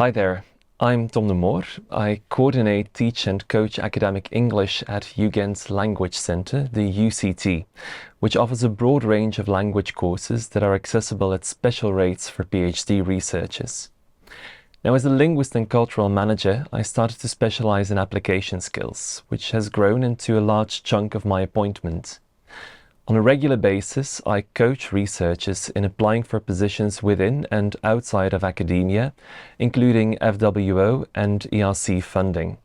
Hi there, I'm Tom de Moor. I coordinate, teach and coach academic English at Ghent Language Centre, the UCT, which offers a broad range of language courses that are accessible at special rates for PhD researchers. Now, as a linguist and cultural manager, I started to specialise in application skills, which has grown into a large chunk of my appointment. On a regular basis, I coach researchers in applying for positions within and outside of academia, including FWO and ERC funding.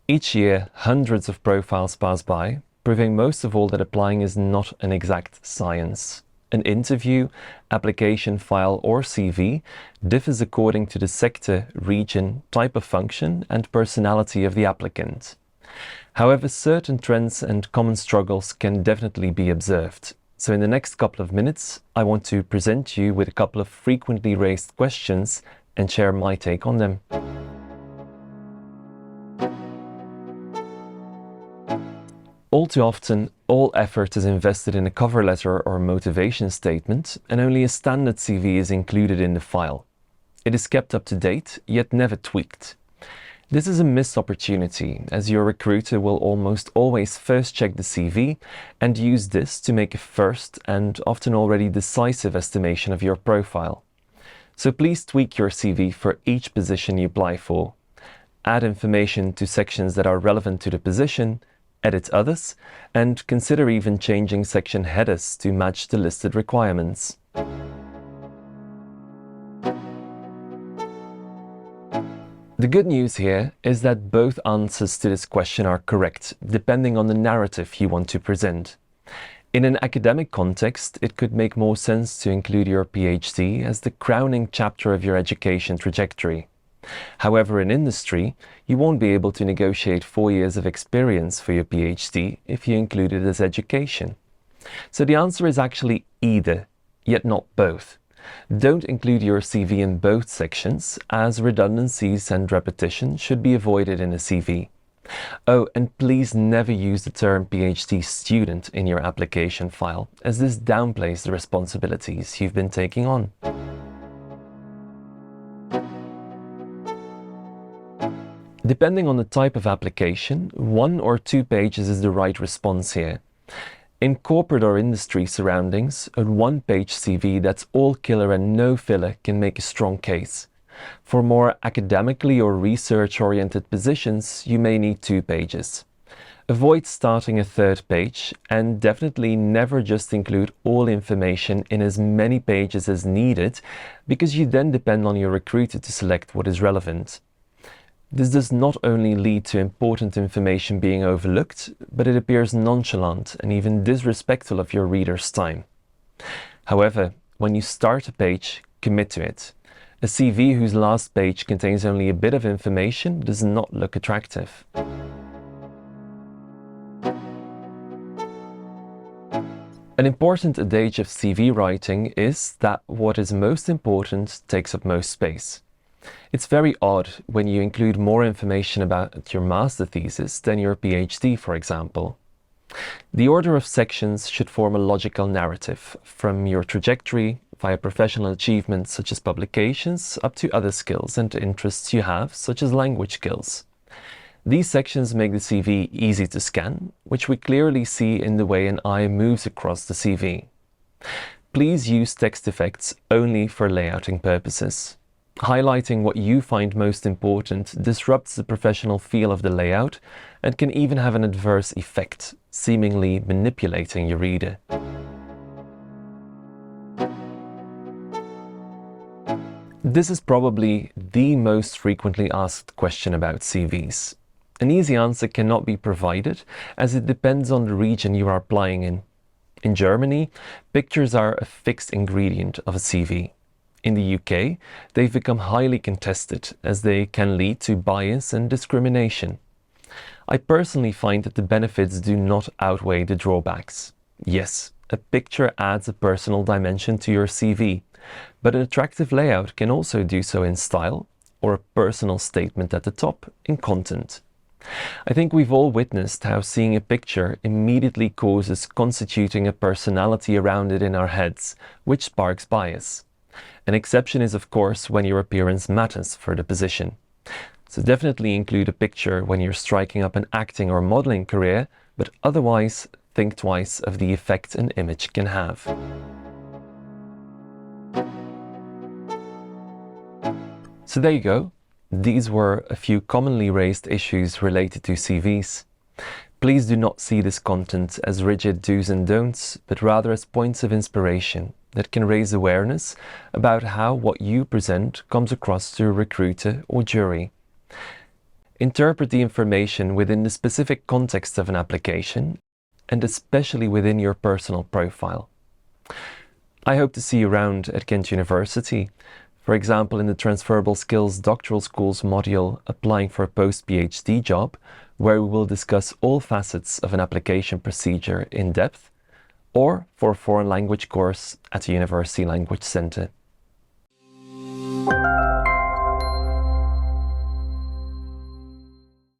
Each year, hundreds of profiles pass by, proving most of all that applying is not an exact science. An interview, application file or CV differs according to the sector, region, type of function and personality of the applicant. However, certain trends and common struggles can definitely be observed. So in the next couple of minutes, I want to present you with a couple of frequently raised questions and share my take on them. All too often, all effort is invested in a cover letter or motivation statement, and only a standard CV is included in the file. It is kept up to date, yet never tweaked. This is a missed opportunity, as your recruiter will almost always first check the CV and use this to make a first and often already decisive estimation of your profile. So please tweak your CV for each position you apply for. Add information to sections that are relevant to the position, edit others, and consider even changing section headers to match the listed requirements. The good news here is that both answers to this question are correct, depending on the narrative you want to present. In an academic context, it could make more sense to include your PhD as the crowning chapter of your education trajectory. However, in industry, you won't be able to negotiate 4 years of experience for your PhD if you include it as education. So the answer is actually either, yet not both. Don't include your CV in both sections, as redundancies and repetition should be avoided in a CV. Oh, and please never use the term PhD student in your application file, as this downplays the responsibilities you've been taking on. Depending on the type of application, 1 or 2 pages is the right response here. In corporate or industry surroundings, a 1-page CV that's all killer and no filler can make a strong case. For more academically or research-oriented positions, you may need 2 pages. Avoid starting a 3rd page, and definitely never just include all information in as many pages as needed, because you then depend on your recruiter to select what is relevant. This does not only lead to important information being overlooked, but it appears nonchalant and even disrespectful of your reader's time. However, when you start a page, commit to it. A CV whose last page contains only a bit of information does not look attractive. An important adage of CV writing is that what is most important takes up most space. It's very odd when you include more information about your master thesis than your PhD, for example. The order of sections should form a logical narrative, from your trajectory via professional achievements such as publications up to other skills and interests you have, such as language skills. These sections make the CV easy to scan, which we clearly see in the way an eye moves across the CV. Please use text effects only for layouting purposes. Highlighting what you find most important disrupts the professional feel of the layout and can even have an adverse effect, seemingly manipulating your reader. This is probably the most frequently asked question about CVs. An easy answer cannot be provided, as it depends on the region you are applying in. In Germany, pictures are a fixed ingredient of a CV. In the UK, they've become highly contested, as they can lead to bias and discrimination. I personally find that the benefits do not outweigh the drawbacks. Yes, a picture adds a personal dimension to your CV, but an attractive layout can also do so in style, or a personal statement at the top in content. I think we've all witnessed how seeing a picture immediately causes constituting a personality around it in our heads, which sparks bias. An exception is, of course, when your appearance matters for the position. So definitely include a picture when you're striking up an acting or modeling career, but otherwise think twice of the effect an image can have. So there you go. These were a few commonly raised issues related to CVs. Please do not see this content as rigid do's and don'ts, but rather as points of inspiration that can raise awareness about how what you present comes across to a recruiter or jury. Interpret the information within the specific context of an application, and especially within your personal profile. I hope to see you around at Ghent University, for example in the Transferable Skills Doctoral Schools module Applying for a Post-PhD Job, where we will discuss all facets of an application procedure in depth, or for a foreign language course at the University Language Centre.